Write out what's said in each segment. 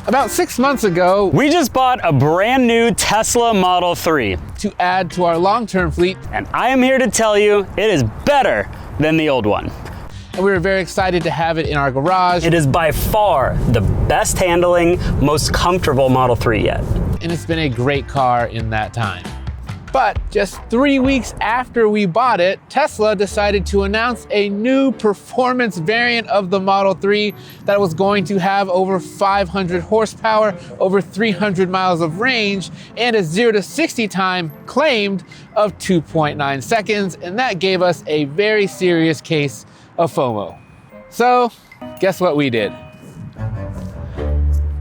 About 6 months ago, we just bought a brand new Tesla Model 3 to add to our long-term fleet. And I am here to tell you, it is better than the old one. And we were very excited to have it in our garage. It is by far the best handling, most comfortable Model 3 yet. And it's been a great car in that time. But just 3 weeks after we bought it, Tesla decided to announce a new performance variant of the Model 3 that was going to have over 500 horsepower, over 300 miles of range, and a 0 to 60 time claimed of 2.9 seconds. And that gave us a very serious case of FOMO. So guess what we did?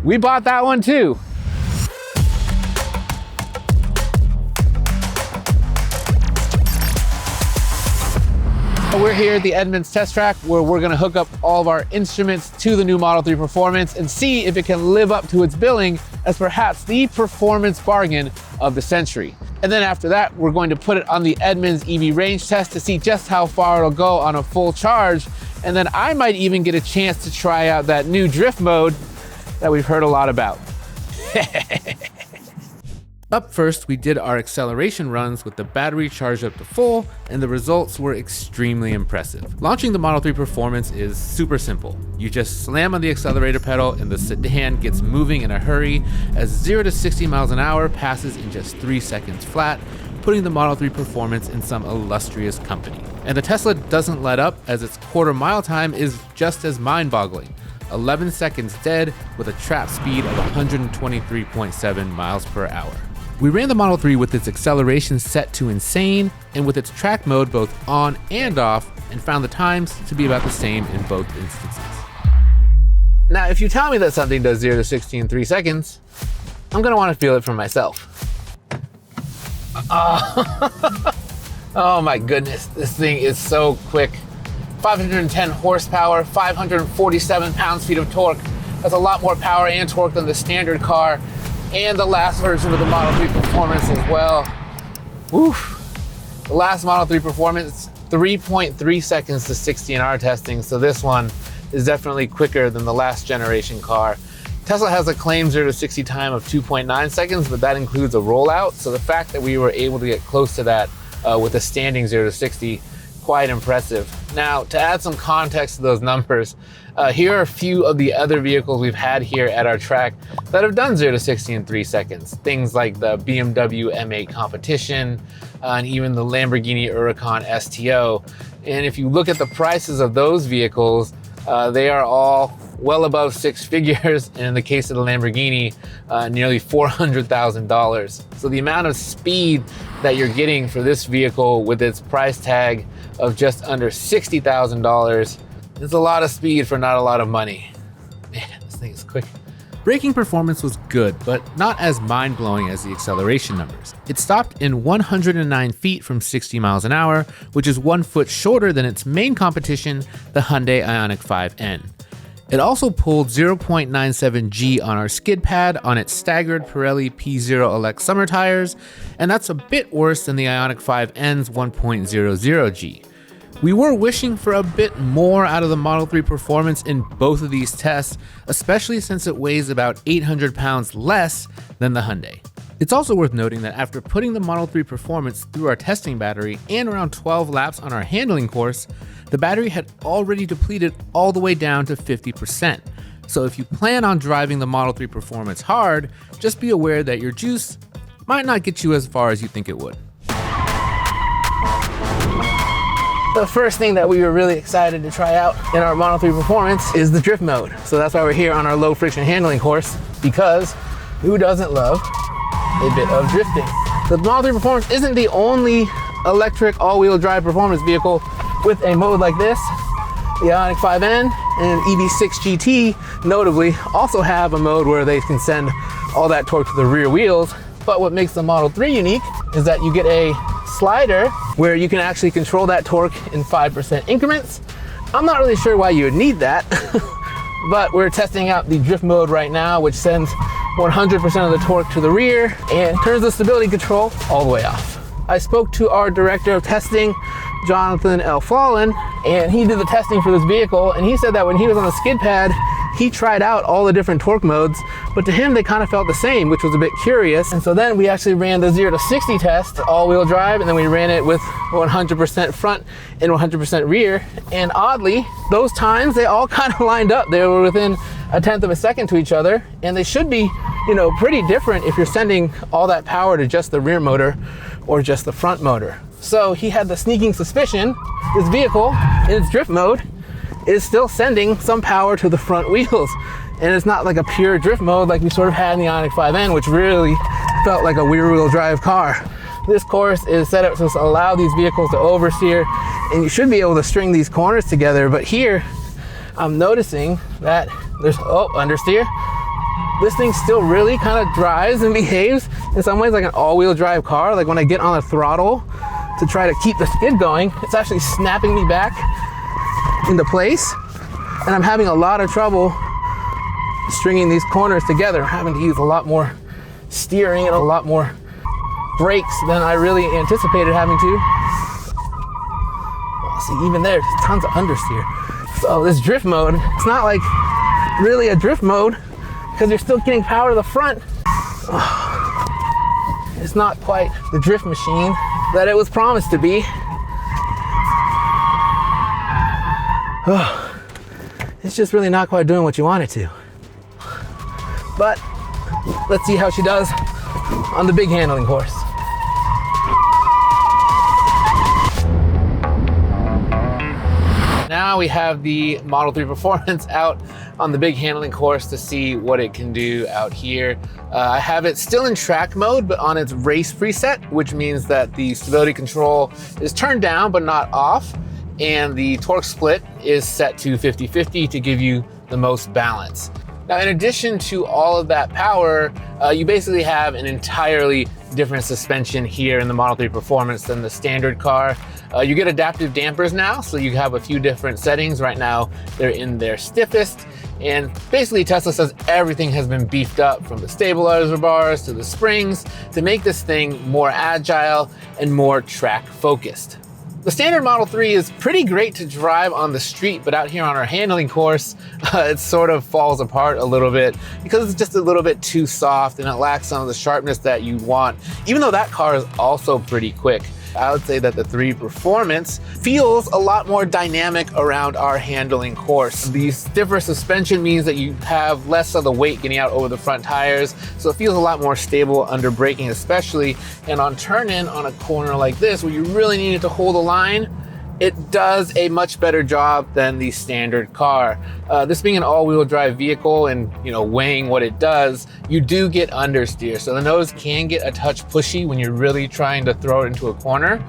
We bought that one too. We're here at the Edmunds test track where we're gonna hook up all of our instruments to the new Model 3 Performance and see if it can live up to its billing as perhaps the performance bargain of the century. And then after that, we're going to put it on the Edmunds EV range test to see just how far it'll go on a full charge. And then I might even get a chance to try out that new drift mode that we've heard a lot about. Up first, we did our acceleration runs with the battery charged up to full, and the results were extremely impressive. Launching the Model 3 Performance is super simple. You just slam on the accelerator pedal and the sedan gets moving in a hurry as 0 to 60 miles an hour passes in just 3 seconds flat, putting the Model 3 Performance in some illustrious company. And the Tesla doesn't let up as its quarter-mile time is just as mind-boggling. 11 seconds dead with a trap speed of 123.7 miles per hour. We ran the Model 3 with its acceleration set to insane and with its track mode both on and off, and found the times to be about the same in both instances. Now, if you tell me that something does 0 to 60 in 3 seconds, I'm gonna wanna feel it for myself. Oh my goodness, this thing is so quick. 510 horsepower, 547 pounds-feet of torque. That's a lot more power and torque than the standard car and the last version of the Model 3 Performance as well. Oof. The last Model 3 Performance, 3.3 seconds to 60 in our testing, so this one is definitely quicker than the last generation car. Tesla has a claimed 0 to 60 time of 2.9 seconds, but that includes a rollout, so the fact that we were able to get close to that with a standing 0 to 60, quite impressive. Now, to add some context to those numbers, here are a few of the other vehicles we've had here at our track that have done 0 to 60 in 3 seconds. Things like the BMW M8 Competition, and even the Lamborghini Huracan STO. And if you look at the prices of those vehicles, they are all well above 6 figures, and in the case of the Lamborghini, nearly $400,000. So the amount of speed that you're getting for this vehicle with its price tag of just under $60,000 is a lot of speed for not a lot of money. Man, this thing is quick. Braking performance was good, but not as mind-blowing as the acceleration numbers. It stopped in 109 feet from 60 miles an hour, which is 1 foot shorter than its main competition, the Hyundai Ioniq 5N. It also pulled 0.97 G on our Skidpad on its staggered Pirelli P0 Elect summer tires, and that's a bit worse than the Ioniq 5N's 1.00 G. We were wishing for a bit more out of the Model 3 Performance in both of these tests, especially since it weighs about 800 pounds less than the Hyundai. It's also worth noting that after putting the Model 3 Performance through our testing battery and around 12 laps on our handling course, the battery had already depleted all the way down to 50%. So if you plan on driving the Model 3 Performance hard, just be aware that your juice might not get you as far as you think it would. The first thing that we were really excited to try out in our Model 3 Performance is the drift mode. So that's why we're here on our low friction handling course, because who doesn't love a bit of drifting? The Model 3 Performance isn't the only electric all-wheel drive performance vehicle with a mode like this. The Ioniq 5N and EV6 GT, notably, also have a mode where they can send all that torque to the rear wheels. But what makes the Model 3 unique is that you get a slider where you can actually control that torque in 5% increments. I'm not really sure why you would need that, but we're testing out the drift mode right now, which sends 100% of the torque to the rear and turns the stability control all the way off. I spoke to our director of testing, Jonathan L. Fallen, and he did the testing for this vehicle, and he said that when he was on the skid pad, he tried out all the different torque modes, but to him they kind of felt the same, which was a bit curious. And so then we actually ran the 0 to 60 test, all-wheel drive, and then we ran it with 100% front and 100% rear. And oddly, those times they all kind of lined up. They were within 1/10 of a second to each other, and they should be, you know, pretty different if you're sending all that power to just the rear motor or just the front motor. So he had the sneaking suspicion this vehicle in its drift mode is still sending some power to the front wheels. And it's not like a pure drift mode like we sort of had in the Ioniq 5N, which really felt like a rear wheel drive car. This course is set up to allow these vehicles to oversteer, and you should be able to string these corners together. But here, I'm noticing that there's, understeer. This thing still really kind of drives and behaves in some ways like an all-wheel drive car. Like when I get on the throttle to try to keep the skid going, it's actually snapping me back into place, and I'm having a lot of trouble stringing these corners together. I'm having to use a lot more steering and a lot more brakes than I really anticipated having to. Well, see, even there's tons of understeer. So this drift mode, it's not like really a drift mode because you're still getting power to the front. It's not quite the drift machine that it was promised to be. It's just really not quite doing what you want it to. But let's see how she does on the big handling horse. Now we have the Model 3 Performance out on the big handling course to see what it can do out here. I have it still in track mode, but on its race preset, which means that the stability control is turned down but not off, and the torque split is set to 50-50 to give you the most balance. Now, in addition to all of that power, you basically have an entirely different suspension here in the Model 3 Performance than the standard car. You get adaptive dampers now, so you have a few different settings. Right now, they're in their stiffest, and basically Tesla says everything has been beefed up from the stabilizer bars to the springs to make this thing more agile and more track focused. The standard Model 3 is pretty great to drive on the street, but out here on our handling course, it sort of falls apart a little bit because it's just a little bit too soft and it lacks some of the sharpness that you want, even though that car is also pretty quick. I would say that the 3 Performance feels a lot more dynamic around our handling course. The stiffer suspension means that you have less of the weight getting out over the front tires, so it feels a lot more stable under braking especially, and on turn-in on a corner like this where you really needed to hold a line, it does a much better job than the standard car. This being an all-wheel drive vehicle and, you know, weighing what it does, you do get understeer. So the nose can get a touch pushy when you're really trying to throw it into a corner.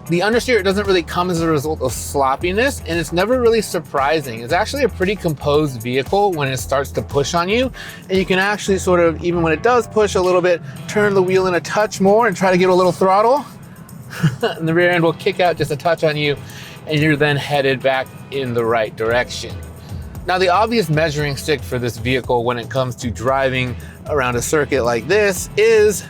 The understeer doesn't really come as a result of sloppiness, and it's never really surprising. It's actually a pretty composed vehicle when it starts to push on you, and you can actually sort of, even when it does push a little bit, turn the wheel in a touch more and try to give a little throttle. And the rear end will kick out just a touch on you, and you're then headed back in the right direction. Now, the obvious measuring stick for this vehicle when it comes to driving around a circuit like this is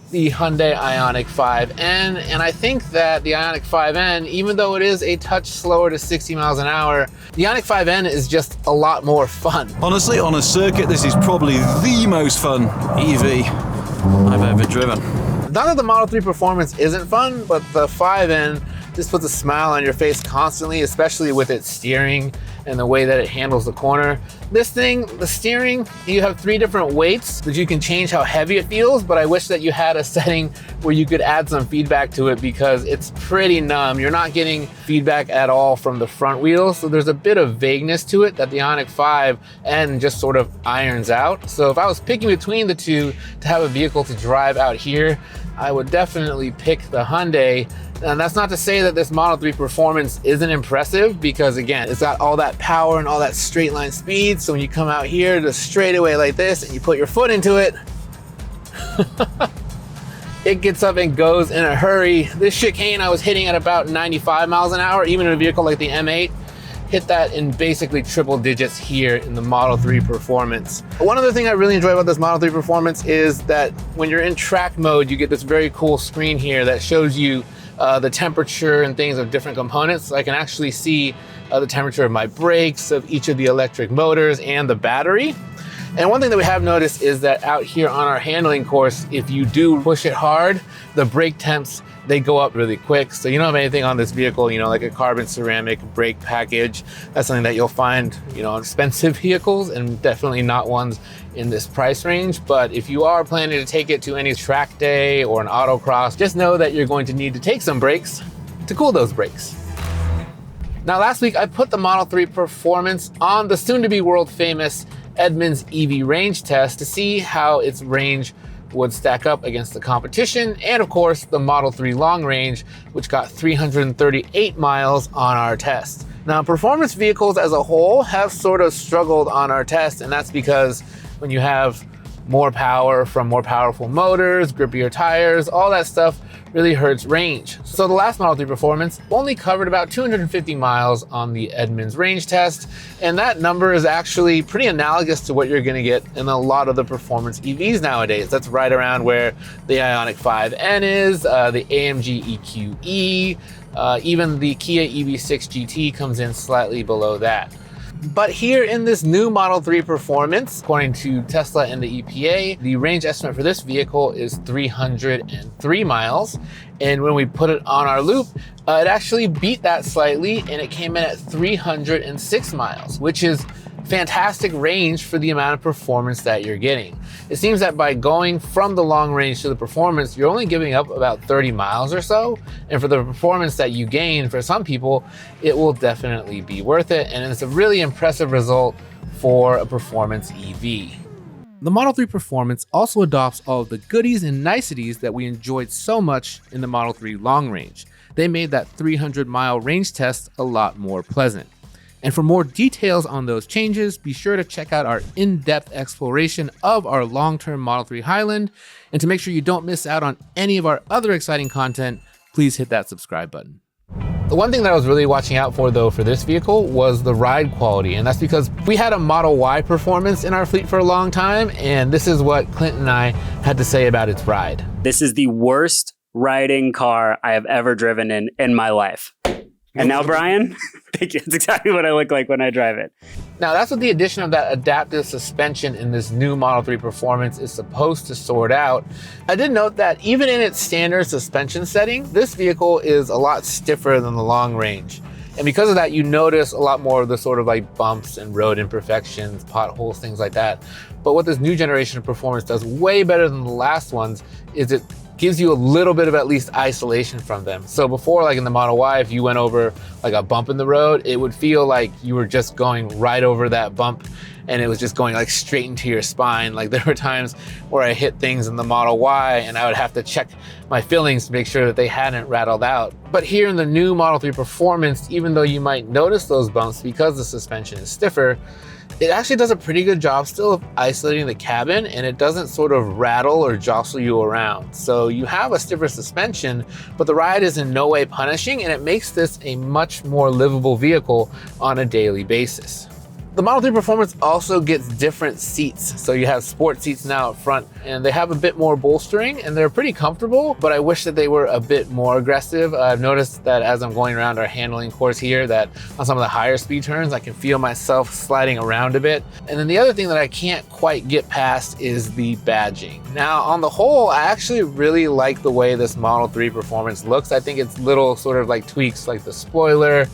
the Hyundai Ioniq 5N, and I think that the Ioniq 5N, even though it is a touch slower to 60 miles an hour, the Ioniq 5N is just a lot more fun. Honestly, on a circuit, this is probably the most fun EV I've ever driven. Not that the Model 3 Performance isn't fun, but the 5N just puts a smile on your face constantly, especially with its steering and the way that it handles the corner. This thing, the steering, you have 3 different weights that you can change how heavy it feels, but I wish that you had a setting where you could add some feedback to it because it's pretty numb. You're not getting feedback at all from the front wheels, so there's a bit of vagueness to it that the Ioniq 5N just sort of irons out. So if I was picking between the two to have a vehicle to drive out here, I would definitely pick the Hyundai. And that's not to say that this Model 3 Performance isn't impressive, because again, it's got all that power and all that straight line speed. So when you come out here to straightaway like this and you put your foot into it, it gets up and goes in a hurry. This chicane I was hitting at about 95 miles an hour, even in a vehicle like the M8. Hit that in basically triple digits here in the Model 3 Performance. One other thing I really enjoy about this Model 3 Performance is that when you're in track mode, you get this very cool screen here that shows you the temperature and things of different components. So I can actually see the temperature of my brakes, of each of the electric motors and the battery. And one thing that we have noticed is that out here on our handling course, if you do push it hard, the brake temps, they go up really quick. So you don't have anything on this vehicle, like a carbon ceramic brake package. That's something that you'll find, on expensive vehicles, and definitely not ones in this price range. But if you are planning to take it to any track day or an autocross, just know that you're going to need to take some brakes to cool those brakes. Now, last week I put the Model 3 Performance on the soon-to-be world-famous Edmunds EV range test to see how its range would stack up against the competition, and of course the Model 3 long range, which got 338 miles on our test. Now, performance vehicles as a whole have sort of struggled on our test, and that's because when you have more power from more powerful motors, grippier tires, all that stuff really hurts range. So the last Model 3 Performance only covered about 250 miles on the Edmunds range test, and that number is actually pretty analogous to what you're gonna get in a lot of the performance EVs nowadays. That's right around where the Ioniq 5N is, the AMG EQE, even the Kia EV6 GT comes in slightly below that. But here in this new Model 3 Performance, according to Tesla and the EPA, the range estimate for this vehicle is 303 miles. And when we put it on our loop, it actually beat that slightly, and it came in at 306 miles, which is fantastic range for the amount of performance that you're getting. It seems that by going from the long range to the performance, you're only giving up about 30 miles or so. And for the performance that you gain, for some people, it will definitely be worth it. And it's a really impressive result for a performance EV. The Model 3 Performance also adopts all of the goodies and niceties that we enjoyed so much in the Model 3 long range. They made that 300-mile range test a lot more pleasant. And for more details on those changes, be sure to check out our in-depth exploration of our long-term Model 3 Highland. And to make sure you don't miss out on any of our other exciting content, please hit that subscribe button. The one thing that I was really watching out for, though, for this vehicle was the ride quality. And that's because we had a Model Y Performance in our fleet for a long time, and this is what Clint and I had to say about its ride. This is the worst riding car I have ever driven in my life. And now, Brian, thank you. That's exactly what I look like when I drive it. Now, that's what the addition of that adaptive suspension in this new Model 3 Performance is supposed to sort out. I did note that even in its standard suspension setting, this vehicle is a lot stiffer than the long range. And because of that, you notice a lot more of the sort of like bumps and road imperfections, potholes, things like that. But what this new generation of Performance does way better than the last ones is it gives you a little bit of at least isolation from them. So before, like in the Model Y, if you went over like a bump in the road, it would feel like you were just going right over that bump, and it was just going like straight into your spine. Like there were times where I hit things in the Model Y and I would have to check my fillings to make sure that they hadn't rattled out. But here in the new Model 3 Performance, even though you might notice those bumps because the suspension is stiffer, it actually does a pretty good job still of isolating the cabin, and it doesn't sort of rattle or jostle you around. So you have a stiffer suspension, but the ride is in no way punishing, and it makes this a much more livable vehicle on a daily basis. The Model 3 Performance also gets different seats. So you have sport seats now up front, and they have a bit more bolstering, and they're pretty comfortable, but I wish that they were a bit more aggressive. I've noticed that as I'm going around our handling course here, that on some of the higher speed turns, I can feel myself sliding around a bit. And then the other thing that I can't quite get past is the badging. Now, on the whole, I actually really like the way this Model 3 Performance looks. I think it's little sort of like tweaks like the spoiler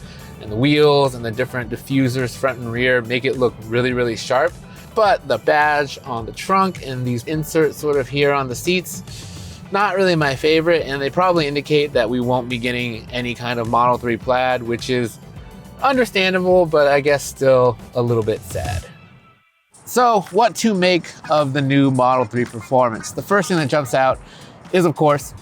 and the wheels and the different diffusers front and rear make it look really, really sharp. But the badge on the trunk and these inserts sort of here on the seats, not really my favorite, and they probably indicate that we won't be getting any kind of Model 3 Plaid, which is understandable, but I guess still a little bit sad. So what to make of the new Model 3 Performance? The first thing that jumps out is, of course,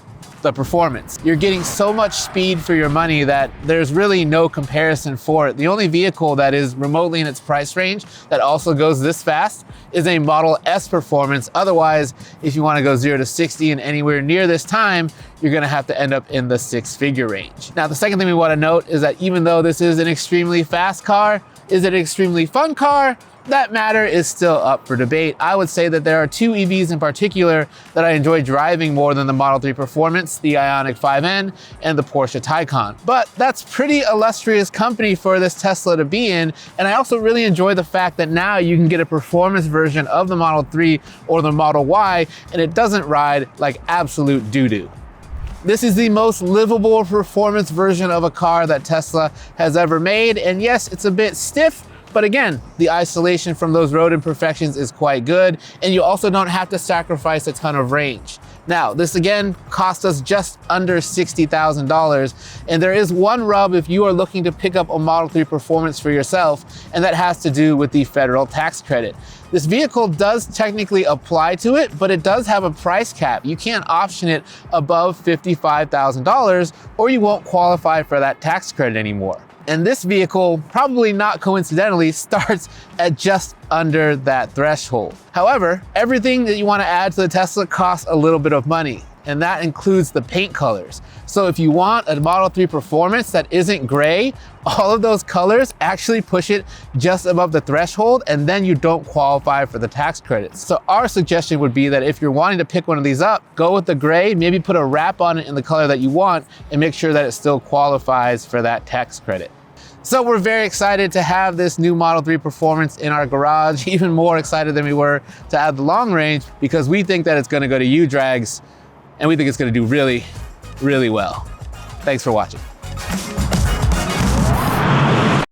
the performance. You're getting so much speed for your money that there's really no comparison for it. The only vehicle that is remotely in its price range that also goes this fast is a Model S Performance. Otherwise, if you want to go 0 to 60 in anywhere near this time, you're going to have to end up in the six-figure range. Now, the second thing we want to note is that even though this is an extremely fast car, is it an extremely fun car? that matter is still up for debate. I would say that there are two EVs in particular that I enjoy driving more than the Model 3 Performance, the Ioniq 5N and the Porsche Taycan. But that's pretty illustrious company for this Tesla to be in, and I also really enjoy the fact that now you can get a performance version of the Model 3 or the Model Y, and it doesn't ride like absolute doo-doo. This is the most livable performance version of a car that Tesla has ever made, and yes, it's a bit stiff, but again, the isolation from those road imperfections is quite good, and you also don't have to sacrifice a ton of range. Now, this again cost us just under $60,000, and there is one rub if you are looking to pick up a Model 3 Performance for yourself, and that has to do with the federal tax credit. This vehicle does technically apply to it, but it does have a price cap. You can't option it above $55,000, or you won't qualify for that tax credit anymore. And this vehicle, probably not coincidentally, starts at just under that threshold. However, everything that you want to add to the Tesla costs a little bit of money, and that includes the paint colors. So if you want a Model 3 Performance that isn't gray, all of those colors actually push it just above the threshold, and then you don't qualify for the tax credits. So our suggestion would be that if you're wanting to pick one of these up, go with the gray, maybe put a wrap on it in the color that you want, and make sure that it still qualifies for that tax credit. So we're very excited to have this new Model 3 Performance in our garage, even more excited than we were to add the long range, because we think that it's gonna go to U-Drags, and we think it's gonna do really, really well. Thanks for watching.